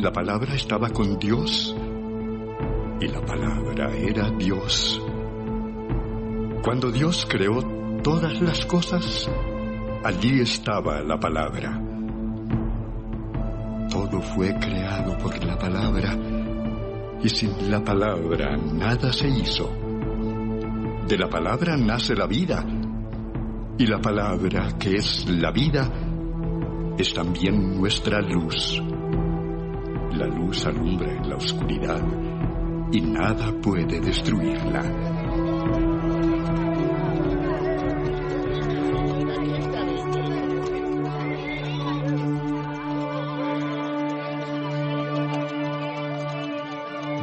La palabra estaba con Dios y la palabra era Dios. Cuando Dios creó todas las cosas, allí estaba la palabra. Todo fue creado por la palabra, y sin la palabra nada se hizo. De la palabra nace la vida, y la palabra, que es la vida, es también nuestra luz. La luz alumbra en la oscuridad, y nada puede destruirla.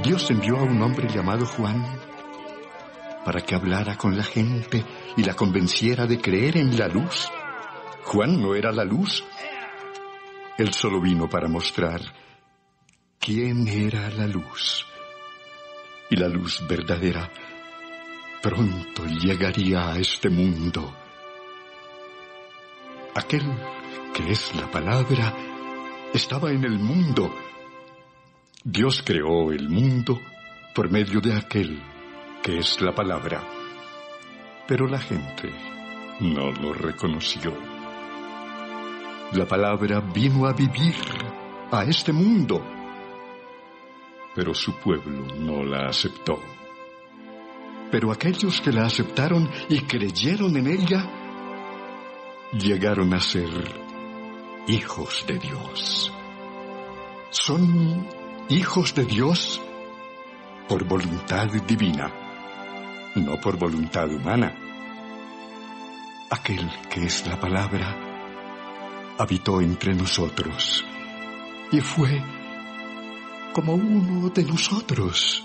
Dios envió a un hombre llamado Juan para que hablara con la gente y la convenciera de creer en la luz. Juan no era la luz. Él solo vino para mostrar quién era la luz. Y la luz verdadera pronto llegaría a este mundo. Aquel que es la palabra estaba en el mundo. Dios creó el mundo por medio de aquel que es la palabra. Pero la gente no lo reconoció. La palabra vino a vivir a este mundo, pero su pueblo no la aceptó. Pero aquellos que la aceptaron y creyeron en ella, llegaron a ser hijos de Dios. Son hijos de Dios por voluntad divina, no por voluntad humana. Aquel que es la palabra habitó entre nosotros y fue como uno de nosotros.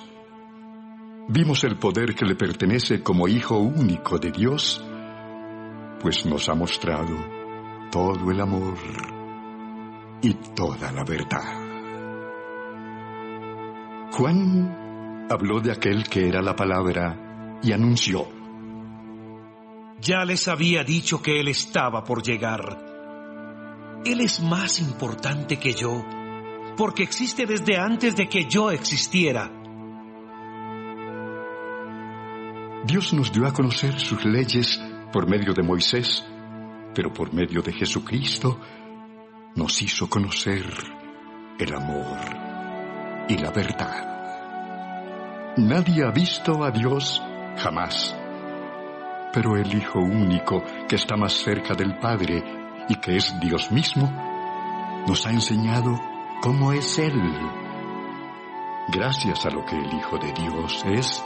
Vimos el poder que le pertenece como Hijo único de Dios, pues nos ha mostrado todo el amor y toda la verdad. Juan habló de aquel que era la palabra y anunció: ya les había dicho que Él estaba por llegar. Él es más importante que yo, porque existe desde antes de que yo existiera. Dios nos dio a conocer sus leyes por medio de Moisés, pero por medio de Jesucristo nos hizo conocer el amor y la verdad. Nadie ha visto a Dios jamás, pero el Hijo único, que está más cerca del Padre y que es Dios mismo, nos ha enseñado cómo es Él. Gracias a lo que el Hijo de Dios es,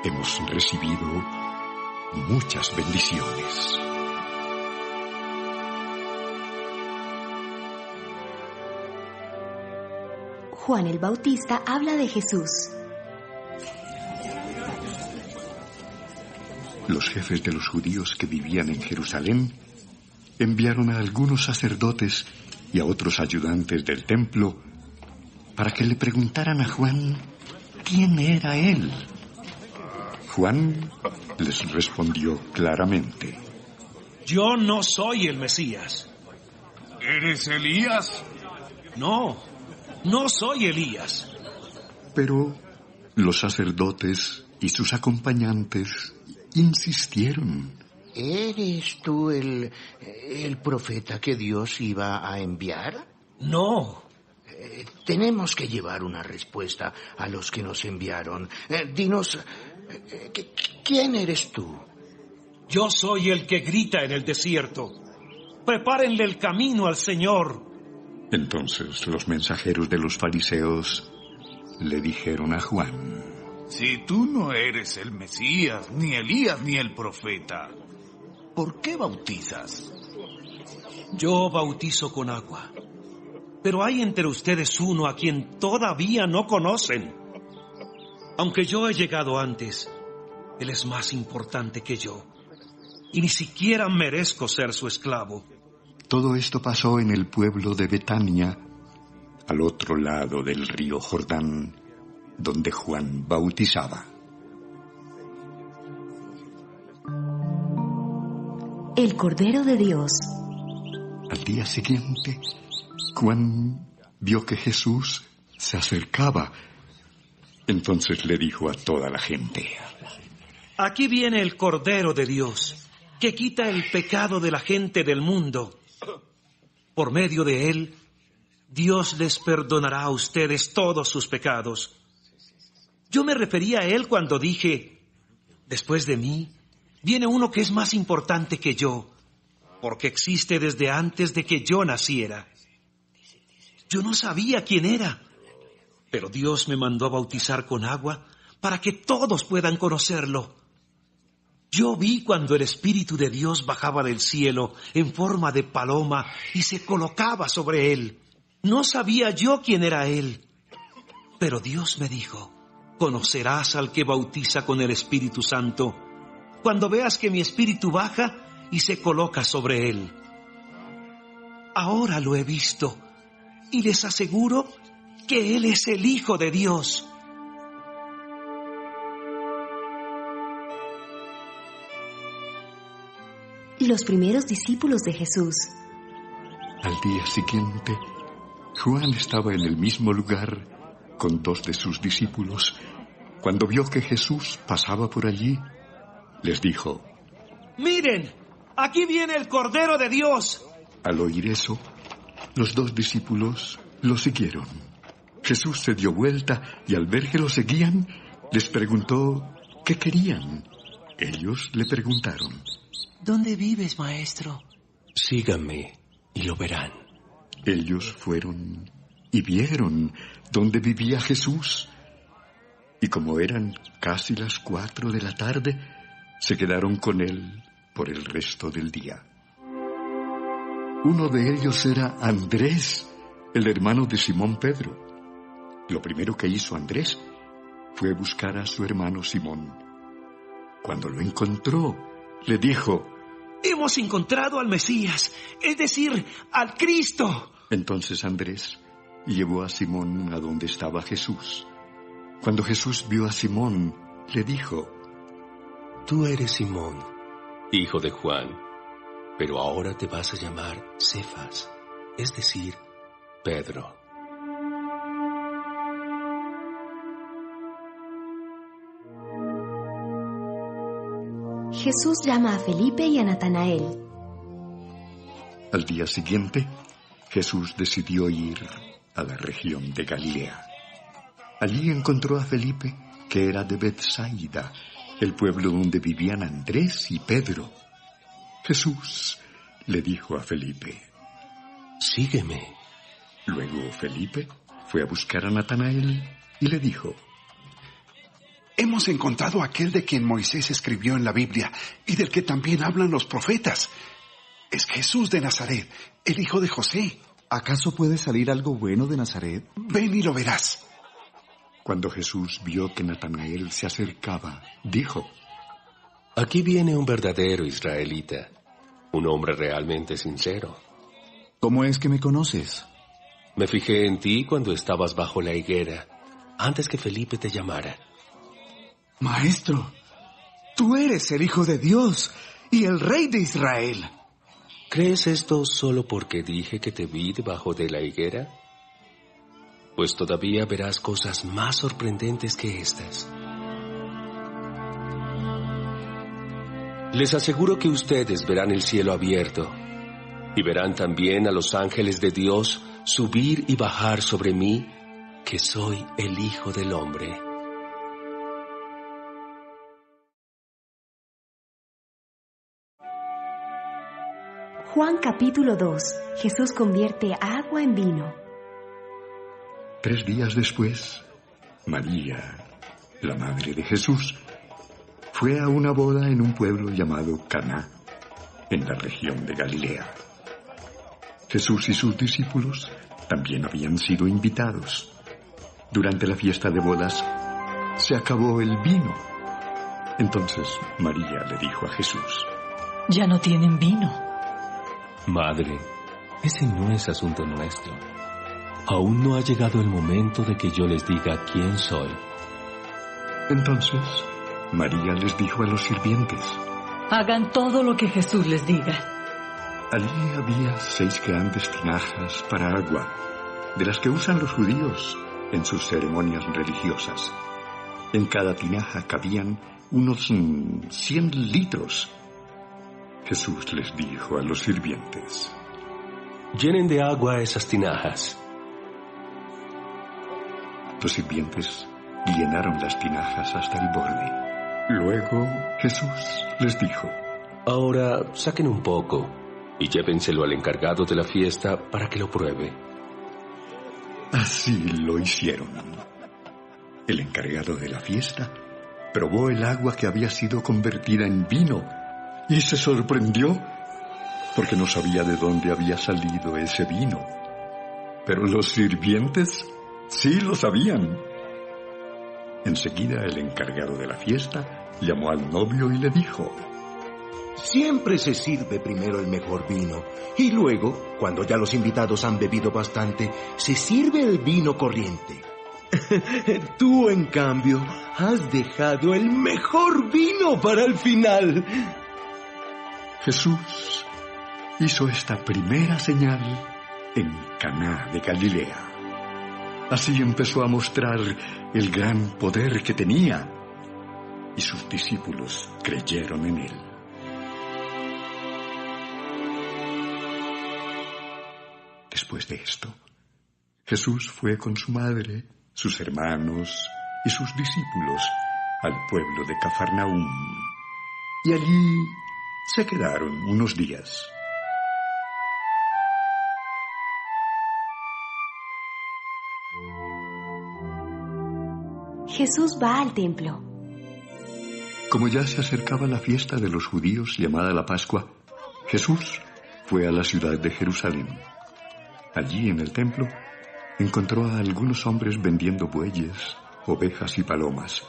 hemos recibido muchas bendiciones. Juan el Bautista habla de Jesús. Los jefes de los judíos que vivían en Jerusalén enviaron a algunos sacerdotes y a otros ayudantes del templo para que le preguntaran a Juan quién era él. Juan les respondió claramente: yo no soy el Mesías. ¿Eres Elías? No, no soy Elías. Pero los sacerdotes y sus acompañantes insistieron: ¿eres tú el profeta que Dios iba a enviar? No. Tenemos que llevar una respuesta a los que nos enviaron. Dinos, ¿quién eres tú? Yo soy el que grita en el desierto: prepárenle el camino al Señor. Entonces los mensajeros de los fariseos le dijeron a Juan: si tú no eres el Mesías, ni Elías, ni el profeta, ¿por qué bautizas? Yo bautizo con agua, pero hay entre ustedes uno a quien todavía no conocen. Aunque yo he llegado antes, Él es más importante que yo, y ni siquiera merezco ser su esclavo. Todo esto pasó en el pueblo de Betania, al otro lado del río Jordán, donde Juan bautizaba. El Cordero de Dios. Al día siguiente, Juan vio que Jesús se acercaba. Entonces le dijo a toda la gente: Aquí viene el Cordero de Dios, que quita el pecado de la gente del mundo. Por medio de él, Dios les perdonará a ustedes todos sus pecados. Yo me refería a él cuando dije: después de mí, viene uno que es más importante que yo, porque existe desde antes de que yo naciera. Yo no sabía quién era, pero Dios me mandó a bautizar con agua para que todos puedan conocerlo. Yo vi cuando el Espíritu de Dios bajaba del cielo en forma de paloma y se colocaba sobre él. No sabía yo quién era él, pero Dios me dijo: conocerás al que bautiza con el Espíritu Santo cuando veas que mi Espíritu baja y se coloca sobre él. Ahora lo he visto y les aseguro que él es el Hijo de Dios. Los primeros discípulos de Jesús. Al día siguiente, Juan estaba en el mismo lugar con 2 de sus discípulos. Cuando vio que Jesús pasaba por allí, les dijo: ¡Miren! ¡Aquí viene el Cordero de Dios! Al oír eso, los 2 discípulos lo siguieron. Jesús se dio vuelta y al ver que lo seguían, les preguntó qué querían. Ellos le preguntaron: ¿Dónde vives, maestro? Síganme y lo verán. Ellos fueron y vieron dónde vivía Jesús. Y como eran casi las 4 de la tarde, se quedaron con él por el resto del día. Uno de ellos era Andrés, el hermano de Simón Pedro. Lo primero que hizo Andrés fue buscar a su hermano Simón. Cuando lo encontró, le dijo: ¡Hemos encontrado al Mesías, es decir, al Cristo! Entonces Andrés llevó a Simón a donde estaba Jesús. Cuando Jesús vio a Simón, le dijo: Tú eres Simón, hijo de Juan, pero ahora te vas a llamar Cefas, es decir, Pedro. Jesús llama a Felipe y a Natanael. Al día siguiente, Jesús decidió ir a la región de Galilea. Allí encontró a Felipe, que era de Betsaida, el pueblo donde vivían Andrés y Pedro. Jesús le dijo a Felipe: Sígueme. Luego Felipe fue a buscar a Natanael y le dijo: Hemos encontrado a aquel de quien Moisés escribió en la Biblia y del que también hablan los profetas. Es Jesús de Nazaret, el hijo de José. ¿Acaso puede salir algo bueno de Nazaret? Ven y lo verás. Cuando Jesús vio que Natanael se acercaba, dijo: Aquí viene un verdadero israelita, un hombre realmente sincero. ¿Cómo es que me conoces? Me fijé en ti cuando estabas bajo la higuera, antes que Felipe te llamara. Maestro, tú eres el Hijo de Dios y el Rey de Israel. ¿Crees esto solo porque dije que te vi debajo de la higuera? Pues todavía verás cosas más sorprendentes que estas. Les aseguro que ustedes verán el cielo abierto y verán también a los ángeles de Dios subir y bajar sobre mí, que soy el Hijo del Hombre. Juan capítulo 2. Jesús convierte agua en vino. 3 días después, María, la madre de Jesús, fue a una boda en un pueblo llamado Caná, en la región de Galilea. Jesús y sus discípulos también habían sido invitados. Durante la fiesta de bodas, se acabó el vino. Entonces María le dijo a Jesús: Ya no tienen vino. Madre, ese no es asunto nuestro. Aún no ha llegado el momento de que yo les diga quién soy. Entonces María les dijo a los sirvientes: Hagan todo lo que Jesús les diga. Allí había 6 grandes tinajas para agua de las que usan los judíos en sus ceremonias religiosas. En cada tinaja cabían unos 100 litros. Jesús les dijo a los sirvientes: llenen de agua esas tinajas. Los sirvientes llenaron las tinajas hasta el borde. Luego Jesús les dijo: ahora saquen un poco y llévenselo al encargado de la fiesta para que lo pruebe. Así lo hicieron. El encargado de la fiesta probó el agua que había sido convertida en vino y se sorprendió porque no sabía de dónde había salido ese vino. Pero los sirvientes sí lo sabían. Enseguida el encargado de la fiesta llamó al novio y le dijo: siempre se sirve primero el mejor vino y luego, cuando ya los invitados han bebido bastante, se sirve el vino corriente. Tú, en cambio, has dejado el mejor vino para el final. Jesús hizo esta primera señal en Caná de Galilea. Así empezó a mostrar el gran poder que tenía, y sus discípulos creyeron en él. Después de esto, Jesús fue con su madre, sus hermanos y sus discípulos al pueblo de Cafarnaúm, y allí se quedaron unos días. Jesús va al templo. Como ya se acercaba la fiesta de los judíos llamada la Pascua, Jesús fue a la ciudad de Jerusalén. Allí en el templo encontró a algunos hombres vendiendo bueyes, ovejas y palomas.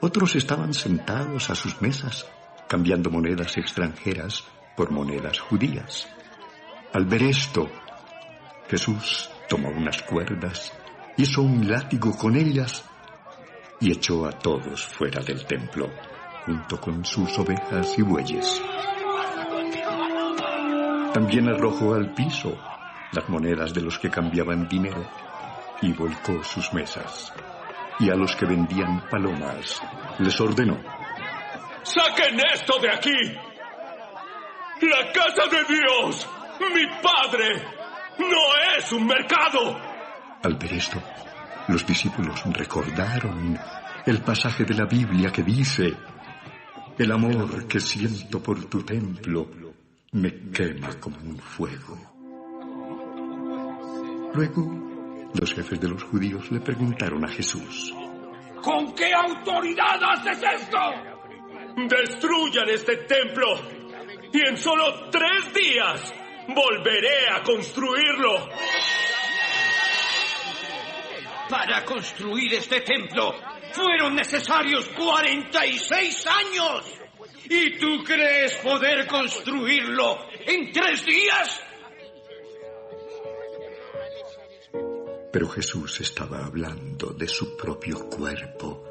Otros estaban sentados a sus mesas, cambiando monedas extranjeras por monedas judías. Al ver esto, Jesús tomó unas cuerdas, hizo un látigo con ellas y echó a todos fuera del templo, junto con sus ovejas y bueyes. También arrojó al piso las monedas de los que cambiaban dinero y volcó sus mesas. Y a los que vendían palomas les ordenó: ¡saquen esto de aquí! ¡La casa de Dios, mi Padre, no es un mercado! Al ver esto, los discípulos recordaron el pasaje de la Biblia que dice: el amor que siento por tu templo me quema como un fuego. Luego, los jefes de los judíos le preguntaron a Jesús: ¿con qué autoridad haces esto? Destruyan este templo y en solo 3 días volveré a construirlo. Para construir este templo fueron necesarios 46 años. ¿Y tú crees poder construirlo en 3 días? Pero Jesús estaba hablando de su propio cuerpo.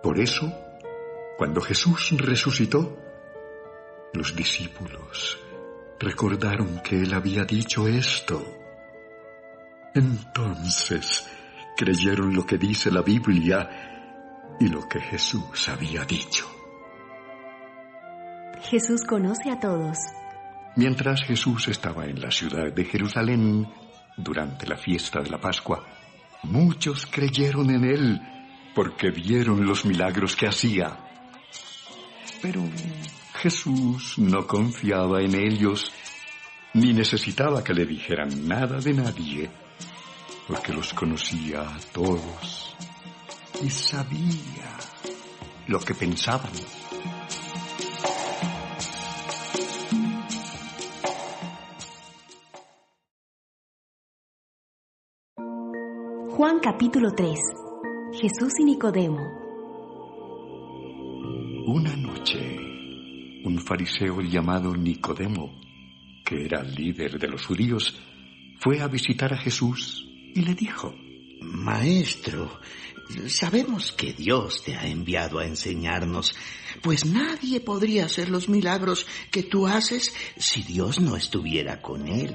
Por eso, cuando Jesús resucitó, los discípulos recordaron que él había dicho esto. Entonces creyeron lo que dice la Biblia y lo que Jesús había dicho. Jesús conoce a todos. Mientras Jesús estaba en la ciudad de Jerusalén, durante la fiesta de la Pascua, muchos creyeron en él porque vieron los milagros que hacía. Pero Jesús no confiaba en ellos, ni necesitaba que le dijeran nada de nadie, porque los conocía a todos y sabía lo que pensaban. Juan capítulo 3. Jesús y Nicodemo. Una noche, un fariseo llamado Nicodemo, que era líder de los judíos, fue a visitar a Jesús y le dijo: Maestro, sabemos que Dios te ha enviado a enseñarnos, pues nadie podría hacer los milagros que tú haces si Dios no estuviera con él.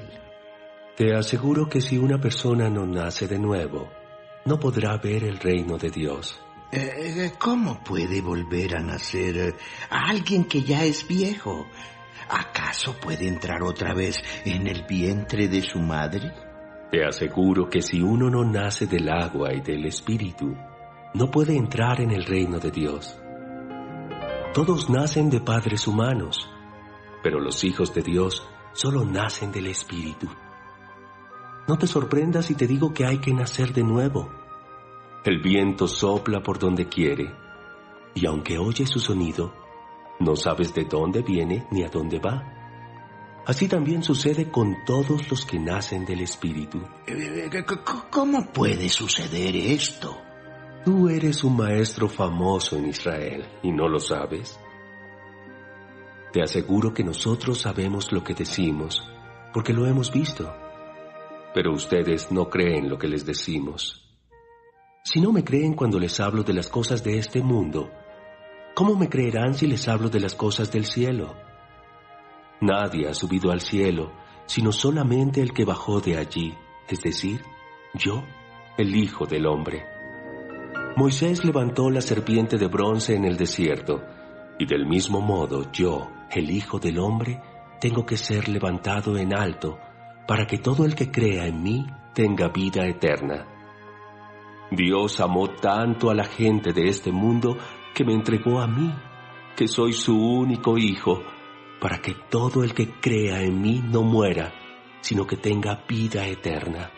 Te aseguro que si una persona no nace de nuevo, no podrá ver el reino de Dios. ¿Cómo puede volver a nacer alguien que ya es viejo? ¿Acaso puede entrar otra vez en el vientre de su madre? Te aseguro que si uno no nace del agua y del Espíritu, no puede entrar en el reino de Dios. Todos nacen de padres humanos, pero los hijos de Dios solo nacen del Espíritu. No te sorprendas si te digo que hay que nacer de nuevo. El viento sopla por donde quiere, y aunque oyes su sonido, no sabes de dónde viene ni a dónde va. Así también sucede con todos los que nacen del Espíritu. ¿Cómo puede suceder esto? Tú eres un maestro famoso en Israel, ¿y no lo sabes? Te aseguro que nosotros sabemos lo que decimos, porque lo hemos visto. Pero ustedes no creen lo que les decimos. Si no me creen cuando les hablo de las cosas de este mundo, ¿cómo me creerán si les hablo de las cosas del cielo? Nadie ha subido al cielo, sino solamente el que bajó de allí, es decir, yo, el Hijo del Hombre. Moisés levantó la serpiente de bronce en el desierto, y del mismo modo yo, el Hijo del Hombre, tengo que ser levantado en alto, para que todo el que crea en mí tenga vida eterna. Dios amó tanto a la gente de este mundo que me entregó a mí, que soy su único hijo, para que todo el que crea en mí no muera, sino que tenga vida eterna.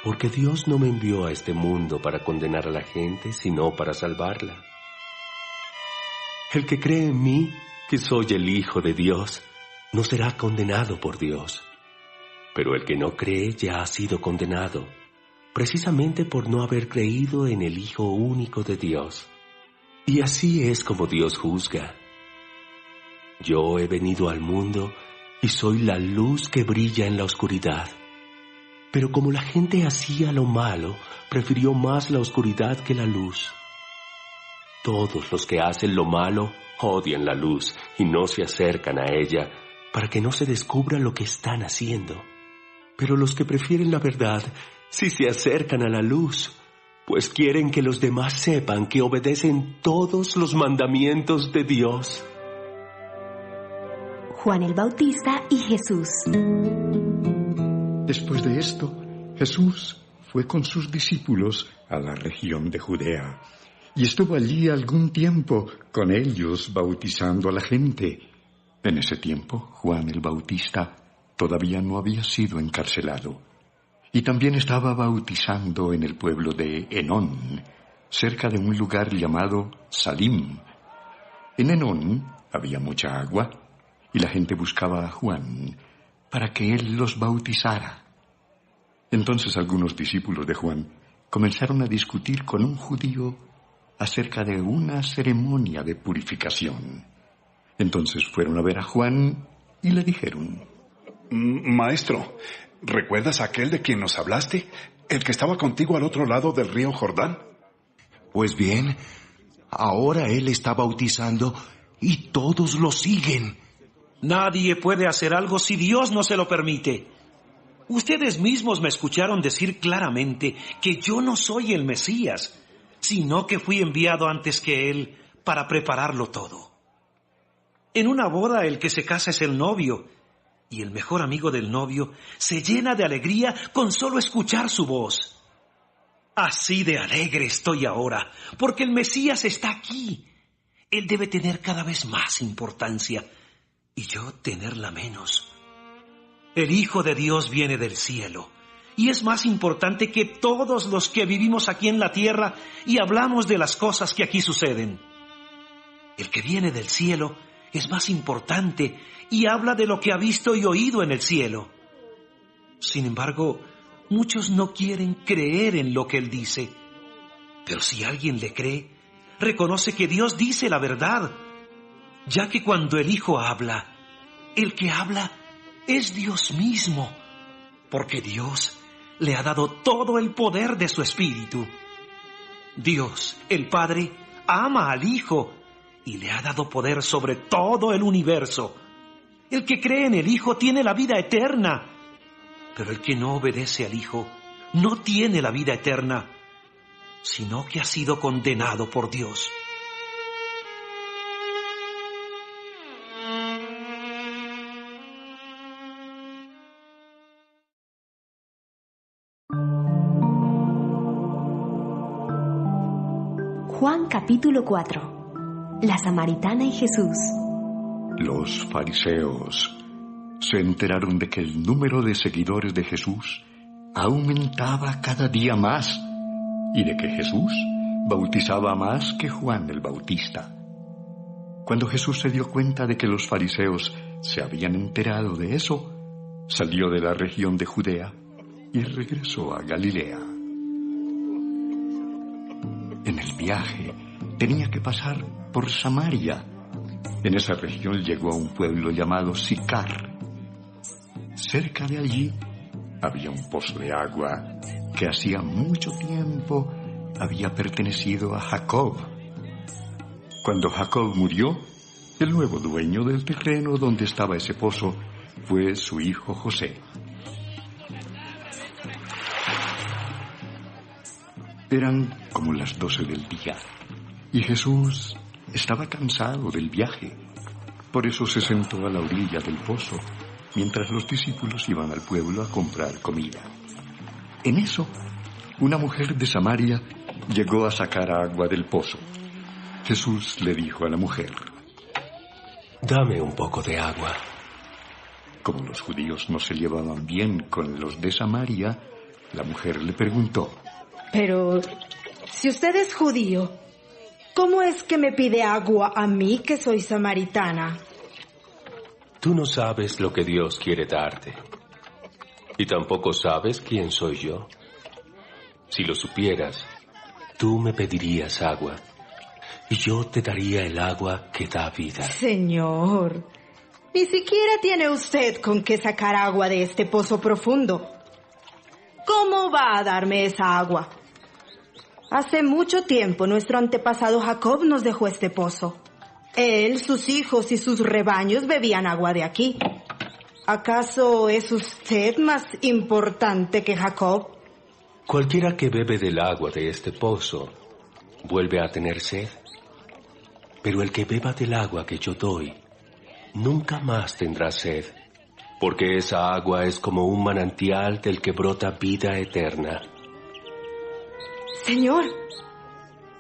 Porque Dios no me envió a este mundo para condenar a la gente, sino para salvarla. El que cree en mí, que soy el Hijo de Dios, no será condenado por Dios. Pero el que no cree ya ha sido condenado, precisamente por no haber creído en el Hijo único de Dios. Y así es como Dios juzga. Yo he venido al mundo y soy la luz que brilla en la oscuridad. Pero como la gente hacía lo malo, prefirió más la oscuridad que la luz. Todos los que hacen lo malo odian la luz y no se acercan a ella para que no se descubra lo que están haciendo. Pero los que prefieren la verdad sí se acercan a la luz, pues quieren que los demás sepan que obedecen todos los mandamientos de Dios. Juan el Bautista y Jesús. Después de esto, Jesús fue con sus discípulos a la región de Judea y estuvo allí algún tiempo con ellos bautizando a la gente. En ese tiempo, Juan el Bautista todavía no había sido encarcelado y también estaba bautizando en el pueblo de Enón, cerca de un lugar llamado Salim. En Enón había mucha agua y la gente buscaba a Juan para que él los bautizara. Entonces algunos discípulos de Juan comenzaron a discutir con un judío acerca de una ceremonia de purificación. Entonces fueron a ver a Juan y le dijeron: Maestro, ¿recuerdas aquel de quien nos hablaste? ¿El que estaba contigo al otro lado del río Jordán? Pues bien, ahora él está bautizando y todos lo siguen. Nadie puede hacer algo si Dios no se lo permite. Ustedes mismos me escucharon decir claramente que yo no soy el Mesías, sino que fui enviado antes que Él para prepararlo todo. En una boda el que se casa es el novio, y el mejor amigo del novio se llena de alegría con solo escuchar su voz. Así de alegre estoy ahora, porque el Mesías está aquí. Él debe tener cada vez más importancia, y yo tenerla menos. El Hijo de Dios viene del cielo, y es más importante que todos los que vivimos aquí en la tierra y hablamos de las cosas que aquí suceden. El que viene del cielo es más importante y habla de lo que ha visto y oído en el cielo. Sin embargo, muchos no quieren creer en lo que él dice. Pero si alguien le cree, reconoce que Dios dice la verdad, ya que cuando el Hijo habla, el que habla es Dios mismo, porque Dios le ha dado todo el poder de su Espíritu. Dios, el Padre, ama al Hijo y le ha dado poder sobre todo el universo. El que cree en el Hijo tiene la vida eterna. Pero el que no obedece al Hijo no tiene la vida eterna, sino que ha sido condenado por Dios. Juan capítulo 4. La Samaritana y Jesús. Los fariseos se enteraron de que el número de seguidores de Jesús aumentaba cada día más y de que Jesús bautizaba más que Juan el Bautista. Cuando Jesús se dio cuenta de que los fariseos se habían enterado de eso, salió de la región de Judea y regresó a Galilea. En el viaje tenía que pasar por Samaria. En esa región llegó a un pueblo llamado Sicar. Cerca de allí había un pozo de agua que hacía mucho tiempo había pertenecido a Jacob. Cuando Jacob murió, el nuevo dueño del terreno donde estaba ese pozo fue su hijo José. Eran como las 12 del día y Jesús estaba cansado del viaje. Por eso se sentó a la orilla del pozo mientras los discípulos iban al pueblo a comprar comida. En eso, una mujer de Samaria llegó a sacar agua del pozo. Jesús le dijo a la mujer: «Dame un poco de agua». Como los judíos no se llevaban bien con los de Samaria, la mujer le preguntó: «Pero, si usted es judío, ¿cómo es que me pide agua a mí que soy samaritana?» Tú no sabes lo que Dios quiere darte, y tampoco sabes quién soy yo. Si lo supieras, tú me pedirías agua, y yo te daría el agua que da vida. Señor, ni siquiera tiene usted con qué sacar agua de este pozo profundo. ¿Cómo va a darme esa agua? Hace mucho tiempo nuestro antepasado Jacob nos dejó este pozo. Él, sus hijos y sus rebaños bebían agua de aquí. ¿Acaso es usted más importante que Jacob? Cualquiera que bebe del agua de este pozo vuelve a tener sed. Pero el que beba del agua que yo doy nunca más tendrá sed, porque esa agua es como un manantial del que brota vida eterna. Señor,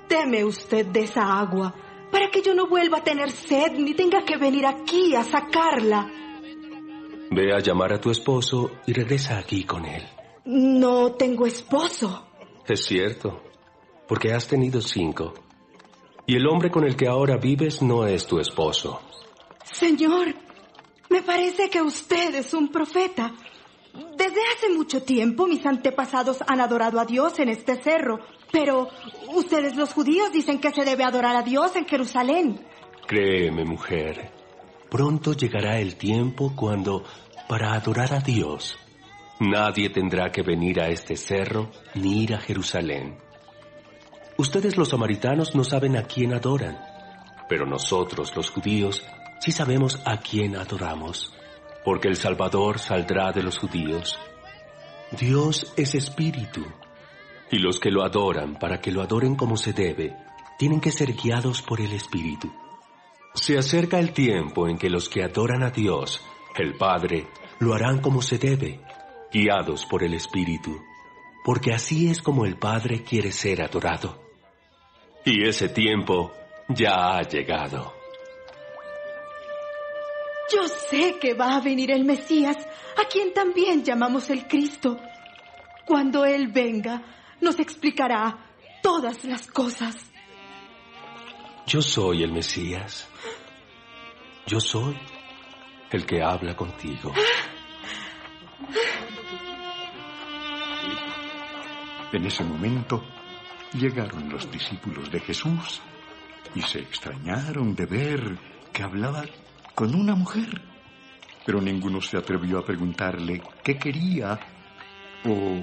deme usted de esa agua, para que yo no vuelva a tener sed ni tenga que venir aquí a sacarla. Ve a llamar a tu esposo y regresa aquí con él. No tengo esposo. Es cierto, porque has tenido 5. Y el hombre con el que ahora vives no es tu esposo. Señor, me parece que usted es un profeta. Desde hace mucho tiempo mis antepasados han adorado a Dios en este cerro, pero ustedes los judíos dicen que se debe adorar a Dios en Jerusalén. Créeme, mujer, pronto llegará el tiempo cuando, para adorar a Dios, nadie tendrá que venir a este cerro ni ir a Jerusalén. Ustedes los samaritanos no saben a quién adoran, pero nosotros los judíos sí sabemos a quién adoramos, porque el Salvador saldrá de los judíos. Dios es espíritu, y los que lo adoran, para que lo adoren como se debe, tienen que ser guiados por el Espíritu. Se acerca el tiempo en que los que adoran a Dios, el Padre, lo harán como se debe, guiados por el Espíritu, porque así es como el Padre quiere ser adorado. Y ese tiempo ya ha llegado. Yo sé que va a venir el Mesías, a quien también llamamos el Cristo. Cuando Él venga, nos explicará todas las cosas. Yo soy el Mesías. Yo soy el que habla contigo. En ese momento llegaron los discípulos de Jesús y se extrañaron de ver que hablaba con una mujer, pero ninguno se atrevió a preguntarle qué quería o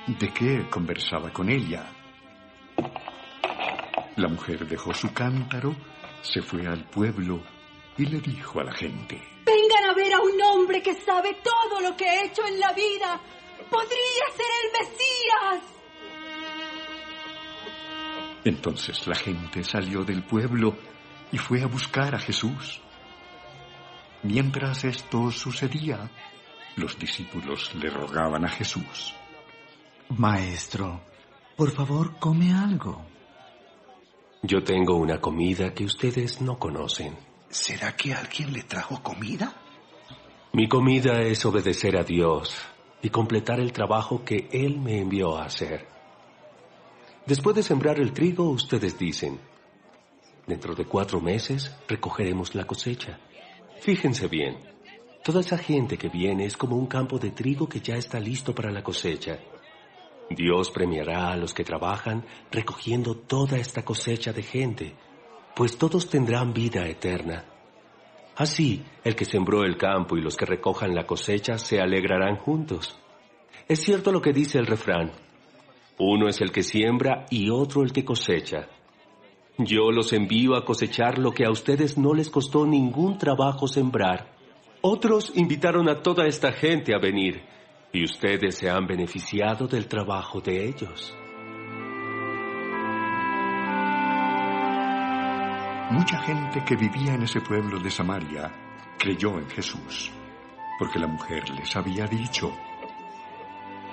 de qué conversaba con ella. La mujer dejó su cántaro, se fue al pueblo y le dijo a la gente: «Vengan a ver a un hombre que sabe todo lo que he hecho en la vida podría ser el Mesías. Entonces la gente salió del pueblo y fue a buscar a Jesús. Mientras esto sucedía, los discípulos le rogaban a Jesús: Maestro, por favor, come algo. Yo tengo una comida que ustedes no conocen. ¿Será que alguien le trajo comida? Mi comida es obedecer a Dios y completar el trabajo que Él me envió a hacer. Después de sembrar el trigo, ustedes dicen: dentro de 4 meses recogeremos la cosecha. Fíjense bien, toda esa gente que viene es como un campo de trigo que ya está listo para la cosecha. Dios premiará a los que trabajan recogiendo toda esta cosecha de gente, pues todos tendrán vida eterna. Así, el que sembró el campo y los que recojan la cosecha se alegrarán juntos. Es cierto lo que dice el refrán: uno es el que siembra y otro el que cosecha. Yo los envío a cosechar lo que a ustedes no les costó ningún trabajo sembrar. Otros invitaron a toda esta gente a venir, y ustedes se han beneficiado del trabajo de ellos. Mucha gente que vivía en ese pueblo de Samaria creyó en Jesús, porque la mujer les había dicho: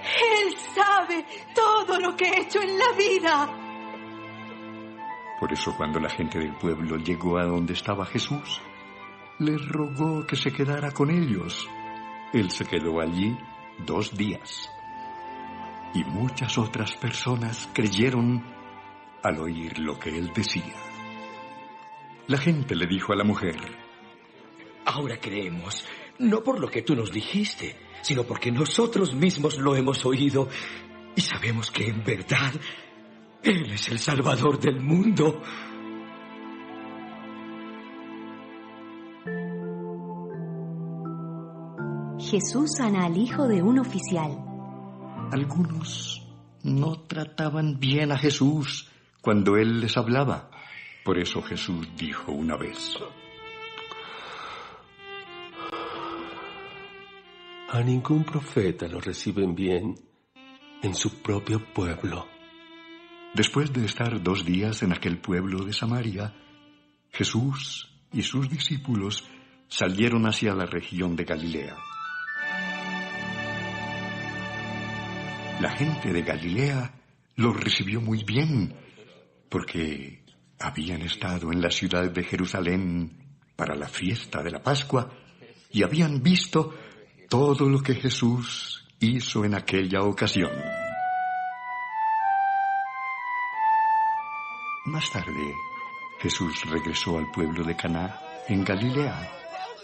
Él sabe todo lo que he hecho en la vida. Por eso, cuando la gente del pueblo llegó a donde estaba Jesús, les rogó que se quedara con ellos. Él se quedó allí 2 días. Y muchas otras personas creyeron al oír lo que él decía. La gente le dijo a la mujer: Ahora creemos, no por lo que tú nos dijiste, sino porque nosotros mismos lo hemos oído y sabemos que en verdad Él es el Salvador del mundo. Jesús sana al hijo de un oficial. Algunos no trataban bien a Jesús cuando él les hablaba. Por eso Jesús dijo una vez: A ningún profeta lo reciben bien en su propio pueblo. Después de estar 2 días en aquel pueblo de Samaria, Jesús y sus discípulos salieron hacia la región de Galilea. La gente de Galilea los recibió muy bien, porque habían estado en la ciudad de Jerusalén para la fiesta de la Pascua y habían visto todo lo que Jesús hizo en aquella ocasión. Más tarde, Jesús regresó al pueblo de Caná, en Galilea,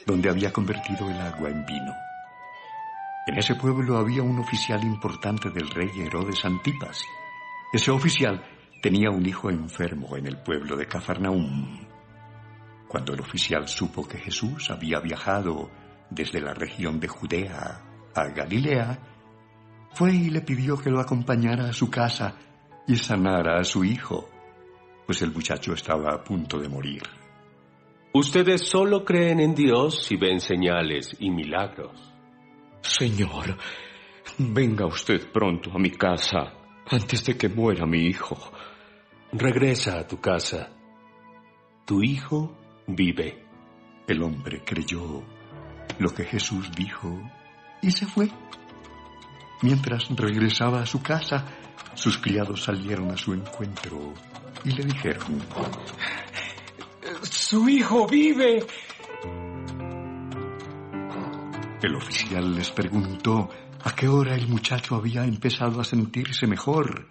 donde había convertido el agua en vino. En ese pueblo había un oficial importante del rey Herodes Antipas. Ese oficial tenía un hijo enfermo en el pueblo de Cafarnaúm. Cuando el oficial supo que Jesús había viajado desde la región de Judea a Galilea, fue y le pidió que lo acompañara a su casa y sanara a su hijo, pues el muchacho estaba a punto de morir. Ustedes solo creen en Dios si ven señales y milagros. Señor, venga usted pronto a mi casa antes de que muera mi hijo. Regresa a tu casa. Tu hijo vive. El hombre creyó lo que Jesús dijo y se fue. Mientras regresaba a su casa, sus criados salieron a su encuentro y le dijeron: ¡Su hijo vive! El oficial les preguntó a qué hora el muchacho había empezado a sentirse mejor,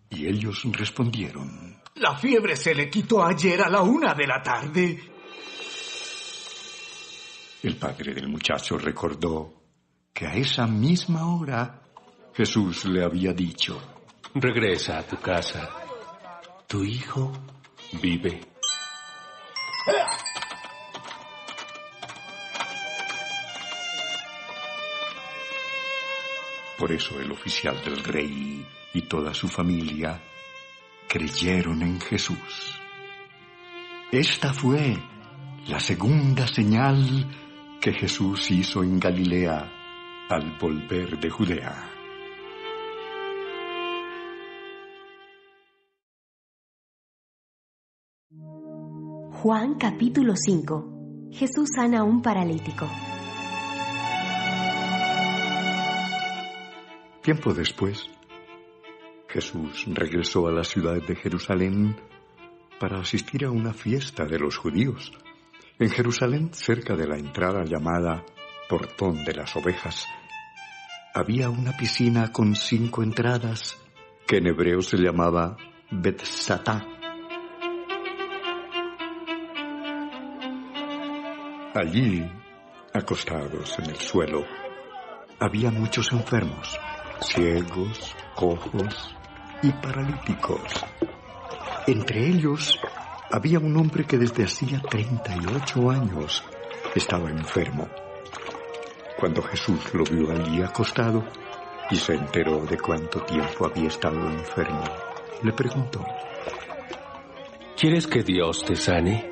y ellos respondieron: La fiebre se le quitó ayer a la 1 de la tarde. El padre del muchacho recordó que a esa misma hora Jesús le había dicho: Regresa a tu casa. Tu hijo vive. Por eso el oficial del rey y toda su familia creyeron en Jesús. Esta fue la segunda señal que Jesús hizo en Galilea al volver de Judea. Juan capítulo 5. Jesús sana a un paralítico. Tiempo después, Jesús regresó a la ciudad de Jerusalén para asistir a una fiesta de los judíos. En Jerusalén, cerca de la entrada llamada Portón de las Ovejas, había una piscina con 5 entradas, que en hebreo se llamaba Betzatá. Allí, acostados en el suelo, había muchos enfermos, ciegos, cojos y paralíticos. Entre ellos había un hombre que desde hacía 38 años estaba enfermo. Cuando Jesús lo vio allí acostado y se enteró de cuánto tiempo había estado enfermo, le preguntó: ¿Quieres que Dios te sane?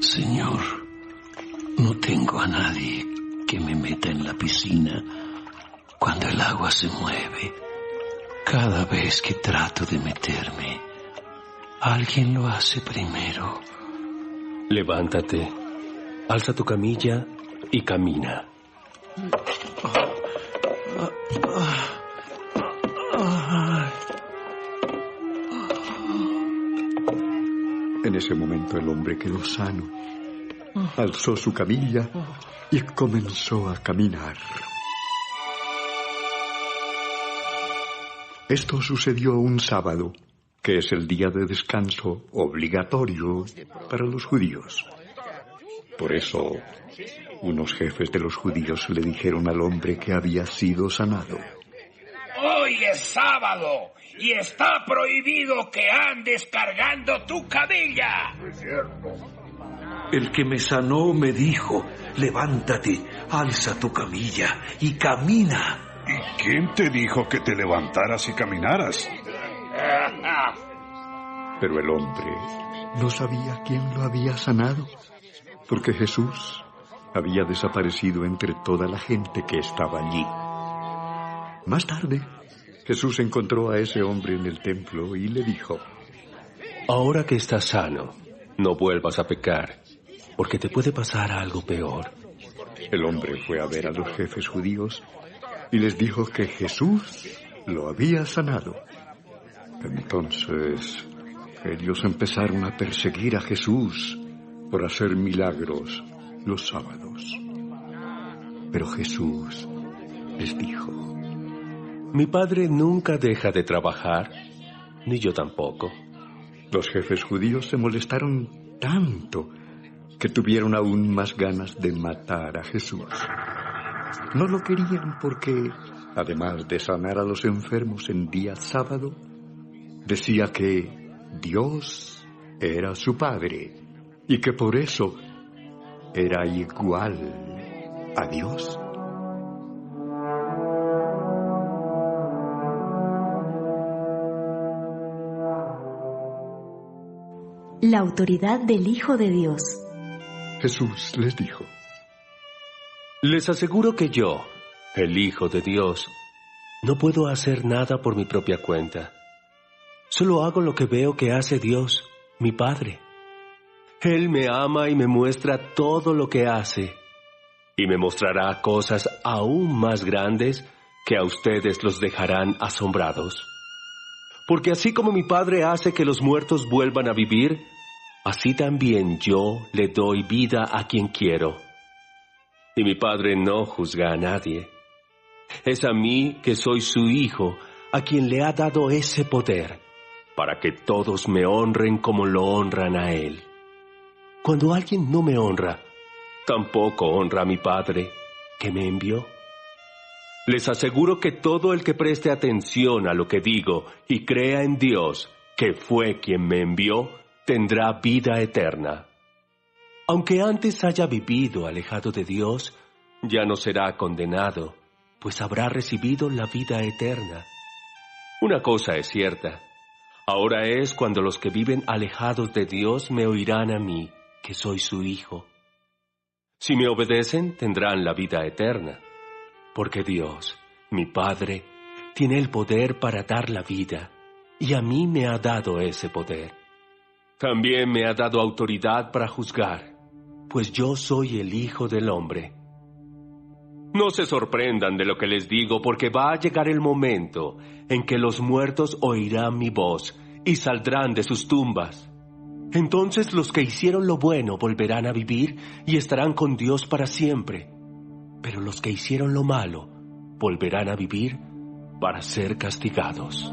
Señor, no tengo a nadie que me meta en la piscina cuando el agua se mueve. Cada vez que trato de meterme, alguien lo hace primero. Levántate, alza tu camilla y camina. En ese momento el hombre quedó sano, alzó su camilla y comenzó a caminar. Esto sucedió un sábado, que es el día de descanso obligatorio para los judíos. Por eso, unos jefes de los judíos le dijeron al hombre que había sido sanado: Hoy es sábado y está prohibido que andes cargando tu camilla. Es cierto. El que me sanó me dijo: levántate, alza tu camilla y camina. ¿Y quién te dijo que te levantaras y caminaras? Pero el hombre no sabía quién lo había sanado, porque Jesús había desaparecido entre toda la gente que estaba allí. Más tarde, Jesús encontró a ese hombre en el templo y le dijo: Ahora que estás sano, no vuelvas a pecar, porque te puede pasar algo peor. El hombre fue a ver a los jefes judíos y les dijo que Jesús lo había sanado. Entonces, ellos empezaron a perseguir a Jesús por hacer milagros los sábados. Pero Jesús les dijo: Mi padre nunca deja de trabajar, ni yo tampoco. Los jefes judíos se molestaron tanto que tuvieron aún más ganas de matar a Jesús. No lo querían porque, además de sanar a los enfermos en día sábado, decía que Dios era su Padre y que por eso era igual a Dios. La autoridad del Hijo de Dios. Jesús les dijo: Les aseguro que yo, el Hijo de Dios, no puedo hacer nada por mi propia cuenta. Solo hago lo que veo que hace Dios, mi Padre. Él me ama y me muestra todo lo que hace, y me mostrará cosas aún más grandes que a ustedes los dejarán asombrados. Porque así como mi Padre hace que los muertos vuelvan a vivir, así también yo le doy vida a quien quiero. Y mi Padre no juzga a nadie. Es a mí, que soy su Hijo, a quien le ha dado ese poder, para que todos me honren como lo honran a Él. Cuando alguien no me honra, tampoco honra a mi Padre, que me envió. Les aseguro que todo el que preste atención a lo que digo y crea en Dios, que fue quien me envió, tendrá vida eterna. Aunque antes haya vivido alejado de Dios, ya no será condenado, pues habrá recibido la vida eterna. Una cosa es cierta: ahora es cuando los que viven alejados de Dios me oirán a mí, que soy su Hijo. Si me obedecen, tendrán la vida eterna, porque Dios, mi Padre, tiene el poder para dar la vida, y a mí me ha dado ese poder. También me ha dado autoridad para juzgar, pues yo soy el Hijo del Hombre. No se sorprendan de lo que les digo, porque va a llegar el momento en que los muertos oirán mi voz y saldrán de sus tumbas. Entonces los que hicieron lo bueno volverán a vivir y estarán con Dios para siempre. Pero los que hicieron lo malo volverán a vivir para ser castigados.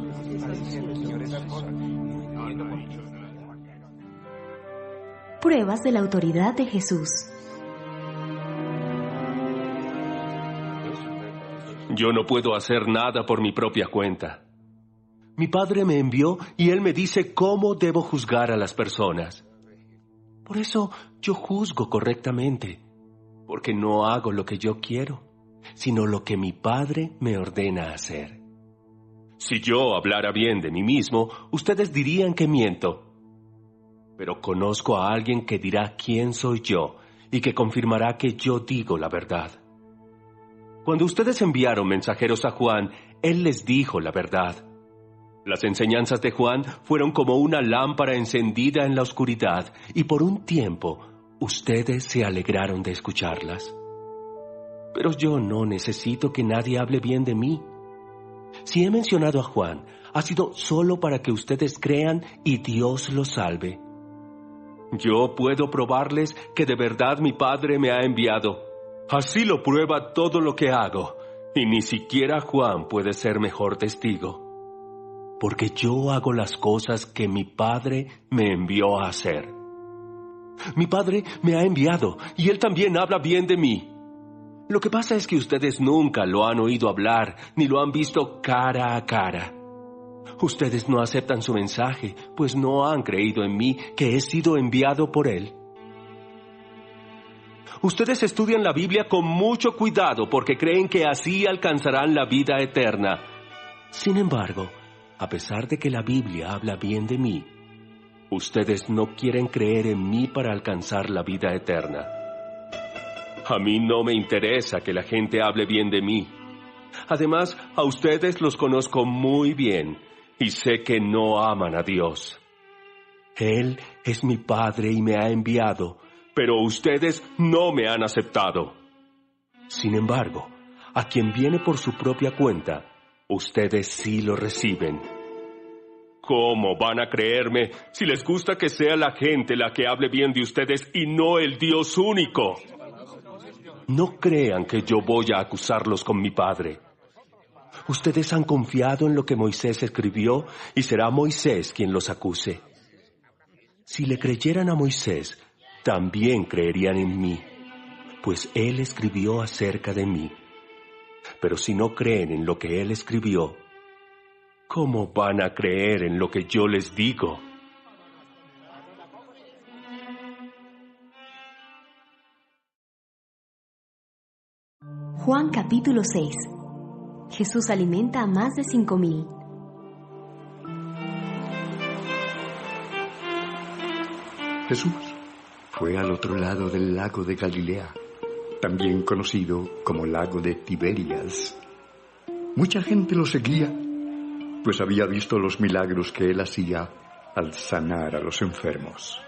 Pruebas de la autoridad de Jesús. Yo no puedo hacer nada por mi propia cuenta. Mi Padre me envió y Él me dice cómo debo juzgar a las personas. Por eso yo juzgo correctamente, porque no hago lo que yo quiero, sino lo que mi Padre me ordena hacer. Si yo hablara bien de mí mismo, ustedes dirían que miento. Pero conozco a alguien que dirá quién soy yo y que confirmará que yo digo la verdad. Cuando ustedes enviaron mensajeros a Juan, él les dijo la verdad. Las enseñanzas de Juan fueron como una lámpara encendida en la oscuridad, y por un tiempo ustedes se alegraron de escucharlas. Pero yo no necesito que nadie hable bien de mí. Si he mencionado a Juan, ha sido solo para que ustedes crean y Dios los salve. Yo puedo probarles que de verdad mi Padre me ha enviado. Así lo prueba todo lo que hago, y ni siquiera Juan puede ser mejor testigo. Porque yo hago las cosas que mi Padre me envió a hacer. Mi Padre me ha enviado, y Él también habla bien de mí. Lo que pasa es que ustedes nunca lo han oído hablar, ni lo han visto cara a cara. Ustedes no aceptan su mensaje, pues no han creído en mí, que he sido enviado por Él. Ustedes estudian la Biblia con mucho cuidado, porque creen que así alcanzarán la vida eterna. Sin embargo, a pesar de que la Biblia habla bien de mí, ustedes no quieren creer en mí para alcanzar la vida eterna. A mí no me interesa que la gente hable bien de mí. Además, a ustedes los conozco muy bien y sé que no aman a Dios. Él es mi Padre y me ha enviado, pero ustedes no me han aceptado. Sin embargo, a quien viene por su propia cuenta, ustedes sí lo reciben. ¿Cómo van a creerme si les gusta que sea la gente la que hable bien de ustedes y no el Dios único? No crean que yo voy a acusarlos con mi Padre. Ustedes han confiado en lo que Moisés escribió y será Moisés quien los acuse. Si le creyeran a Moisés, también creerían en mí, pues él escribió acerca de mí. Pero si no creen en lo que él escribió, ¿cómo van a creer en lo que yo les digo? Juan capítulo 6. Jesús alimenta a más de 5,000. Jesús fue al otro lado del lago de Galilea, también conocido como lago de Tiberias. Mucha gente lo seguía, pues había visto los milagros que él hacía al sanar a los enfermos.